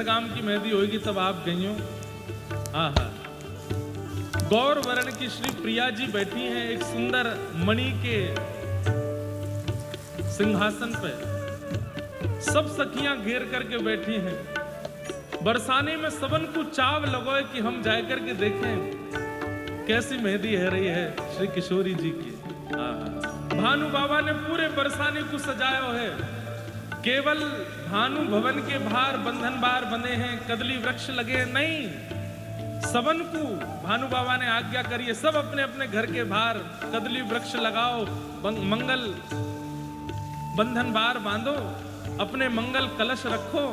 गांव की मेहंदी होगी तब आप गई हो। हाँ हाँ, गौर वर्ण की श्री प्रिया जी बैठी हैं एक सुंदर मणि के सिंहासन पे, सब सखियां घेर करके बैठी हैं। बरसाने में सबन को चाव लगो कि हम जाए करके देखें कैसी मेहंदी है रही है श्री किशोरी जी की। भानु बाबा ने पूरे बरसाने को सजाया है। केवल भानु भवन के बाहर बंधन बार बने हैं, कदली वृक्ष लगे नहीं। सबन को भानु बाबा ने आज्ञा करी है, सब अपने अपने घर के बाहर कदली वृक्ष लगाओ, मंगल बंधन बार बांधो, अपने मंगल कलश रखो।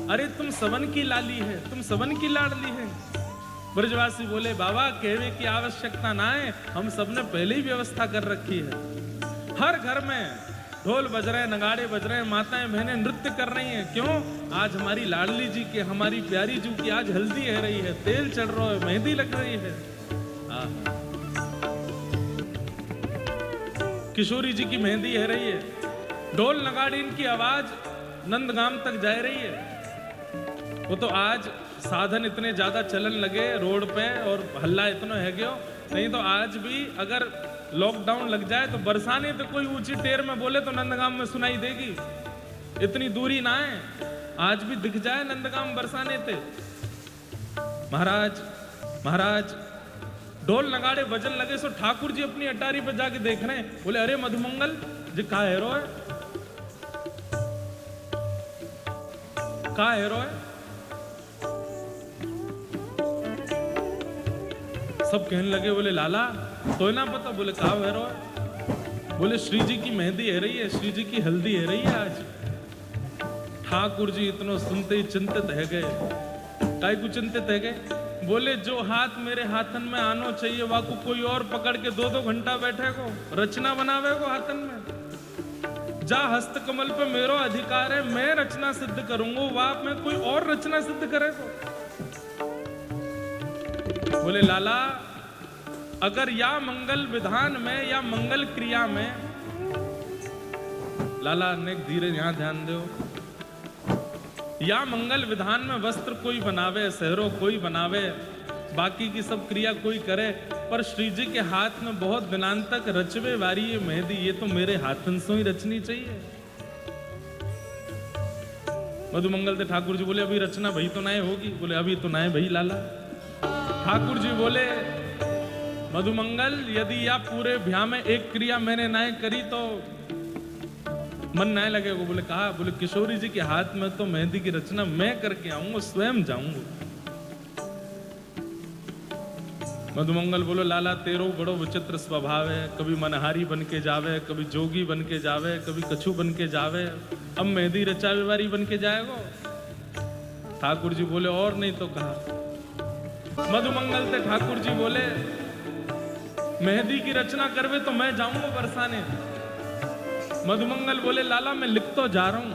अरे तुम सबन की लाली है, तुम सबन की लाडली है। ब्रजवासी बोले बाबा कहने की आवश्यकता ना है, हम सबने पहले ही व्यवस्था कर रखी है। हर घर में ढोल बज रहे, नगाड़े बज रहे, माताएं बहनें नृत्य कर रही हैं। क्यों? आज हमारी लाडली जी की, हमारी प्यारी जी की आज हल्दी है रही है, तेल चढ़ रहा है, मेहंदी लग रही है। किशोरी जी की मेहंदी है रही है, ढोल नगाड़े इनकी आवाज नंदगाम तक जा रही है। वो तो आज साधन इतने ज्यादा चलन लगे रोड पे और हल्ला इतना है गयो, नहीं तो आज भी अगर लॉकडाउन लग जाए तो बरसाने तो कोई ऊंची टेर में बोले तो नंदगाम में सुनाई देगी। इतनी दूरी ना है, आज भी दिख जाए नंदगाम बरसाने थे। महाराज महाराज ढोल नगाड़े बजन लगे सो ठाकुर जी अपनी अटारी पर जाके देख रहे हैं। बोले अरे मधुमंगल जी का हेरो है, का हेरो है। सब कहने लगे बोले लाला तो ना पता। बोले कहा हेरो है। बोले श्री जी की मेहंदी है रही है, श्री जी की हल्दी है रही है आज। ठाकुर जी इतना सुनते ही चिंतित है गए। काय को चिंतित है गए? बोले जो हाथ मेरे हाथन में आनो चाहिए वाकू कोई और पकड़ के 2-2 घंटा बैठे को रचना बनावे को हाथन में। जा हस्त कमल पे मेरो अधिकार है, मैं रचना सिद्ध करूंगा, वाप में कोई और रचना सिद्ध करे को। बोले लाला अगर या मंगल विधान में या मंगल क्रिया में, लाला ने धीरे यहां ध्यान दो, या मंगल विधान में वस्त्र कोई बनावे, सहरो कोई बनावे, बाकी की सब क्रिया कोई करे, पर श्री जी के हाथ में बहुत दिनांत तक रचवे वारी ये मेहंदी, ये तो मेरे हाथन से ही रचनी चाहिए। मधुमंगल थे ठाकुर जी बोले अभी रचना भई तो ना होगी। बोले अभी तो ना भई लाला। ठाकुर जी बोले मधुमंगल यदि या पूरे भ्या में एक क्रिया मैंने ना करी तो मन ना लगेगा। बोले कहा? बोले किशोरी जी के हाथ में तो मेहंदी की रचना मैं करके आऊंगा, स्वयं जाऊंगा। मधुमंगल बोलो लाला तेरो बड़ो विचित्र स्वभाव है, कभी मनहारी बन के जावे, कभी जोगी बन के जावे, कभी कछु बन के जावे, अब मेहंदी रचावे वारी बन के जाएगो। ठाकुर जी बोले और नहीं तो कहा। मधुमंगल थे ठाकुर जी बोले मेहंदी की रचना करवे तो मैं जाऊंगा बरसाने। मधुमंगल बोले लाला मैं लिख तो जा रहा हूं,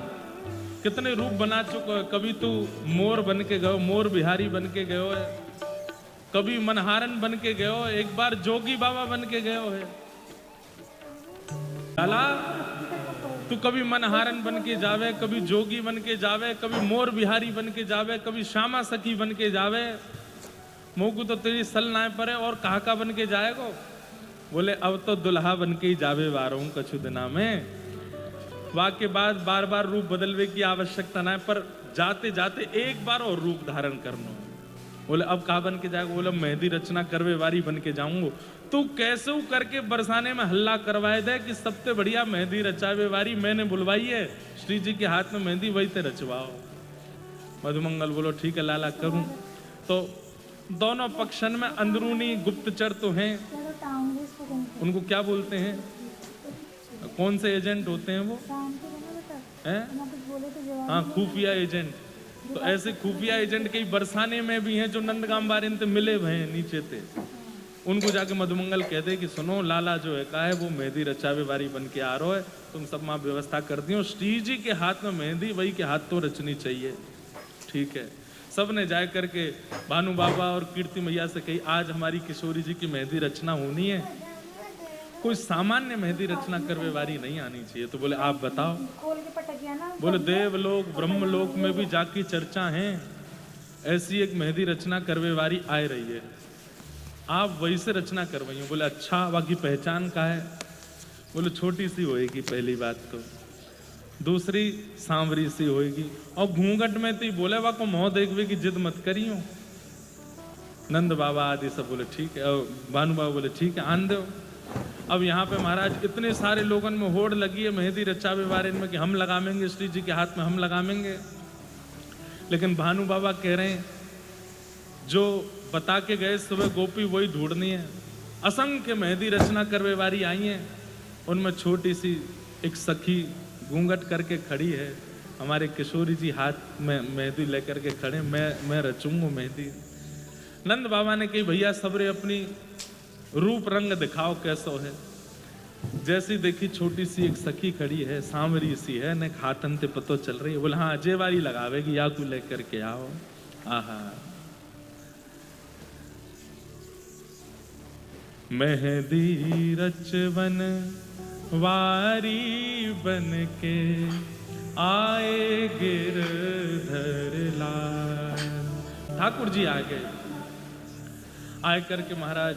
कितने रूप बना चुका है। कभी तू मोर बन के गयो, मोर बिहारी बन के गयो है, कभी मनहारन बन के गयो, एक बार जोगी बाबा बन के गयो है। लाला तू कभी मनहारन बन के जावे, कभी जोगी बन के जावे, कभी मोर बिहारी बन के जावे, कभी श्यामा सखी बन के जावे, मोगू तो तेरी सल ना परे और कहा का बन के जाएगो। बोले अब तो दुल्हा बन के ही जावे वारों कछु दिना में, वाके बाद बार बार रूप बदलवे की आवश्यकता ना है, पर जाते जाते एक बार और रूप धारण करना। बोले अब कहा बन के जाएगा? बोले मेहंदी रचना करवे वारी बन के जाऊंगो। तू कैसे करके बरसाने में हल्ला करवाए दे कि सबसे बढ़िया मेहंदी रचावे वारी मैंने बुलवाई है, श्री जी के हाथ में मेहंदी वही ते रचवाओ। मधुमंगल बोलो ठीक है लाला करूं। तो दोनों पक्षन में अंदरूनी गुप्तचर तो हैं, उनको क्या बोलते हैं? कौन से एजेंट होते हैं वो? हैं? हाँ खुफिया एजेंट। तो ऐसे खुफिया एजेंट कई बरसाने में भी हैं जो नंदगाम बारिन से मिले हुए हैं नीचे थे। उनको जाके मधुमंगल कहते कि सुनो लाला जो है का है वो मेहंदी रचावे वारी बन के आ रहा है, तुम सब माँ व्यवस्था कर दी, श्री जी के हाथ में मेहंदी वही के हाथ तो रचनी चाहिए। ठीक है, सब ने जाए करके भानु बाबा और कीर्ति मैया से कही आज हमारी किशोरी जी की मेहंदी रचना होनी है, कोई सामान्य मेहंदी रचना करवे वारी नहीं आनी चाहिए। तो बोले आप बताओ। बोले देवलोक ब्रह्मलोक में भी जाकी चर्चा है ऐसी एक मेहंदी रचना करवे वारी आए रही है, आप वैसे रचना करवाइयो। बोले अच्छा, बाकी पहचान का है? बोले छोटी सी होएगी पहली बात तो, दूसरी सांवरी सी होएगी, और घूंघट में तो बोले वा को मोह देखवे की जिद मत करियो। नंद बाबा आदि सब बोले ठीक है, और भानु बाबा बोले ठीक है, आन दो। अब यहाँ पे महाराज इतने सारे लोगों में होड़ लगी है मेहंदी रचावे बारे में कि हम लगावेंगे, श्री जी के हाथ में हम लगावेंगे। लेकिन भानु बाबा कह रहे हैं जो बता के गए सुबह गोपी वही ढूंढनी है। असंख्य मेहंदी रचना करवे वारी आई है, उनमें छोटी सी एक सखी घूंघट करके खड़ी है। हमारे किशोरी जी हाथ में मेहंदी लेकर के खड़े, मैं रचूंगा मेहंदी। नंद बाबा ने कही भैया सबरे अपनी रूप रंग दिखाओ कैसो है। जैसी देखी छोटी सी एक सखी खड़ी है, सांवरी सी है, ने खातन ते पतो चल रही है। बोले हाँ अजय वाली लगावेगी, या को लेकर के आओ। आहा, मेहंदी रचवन वारी बन के आए गिरधर लाल। ठाकुर जी आ गए, आए करके महाराज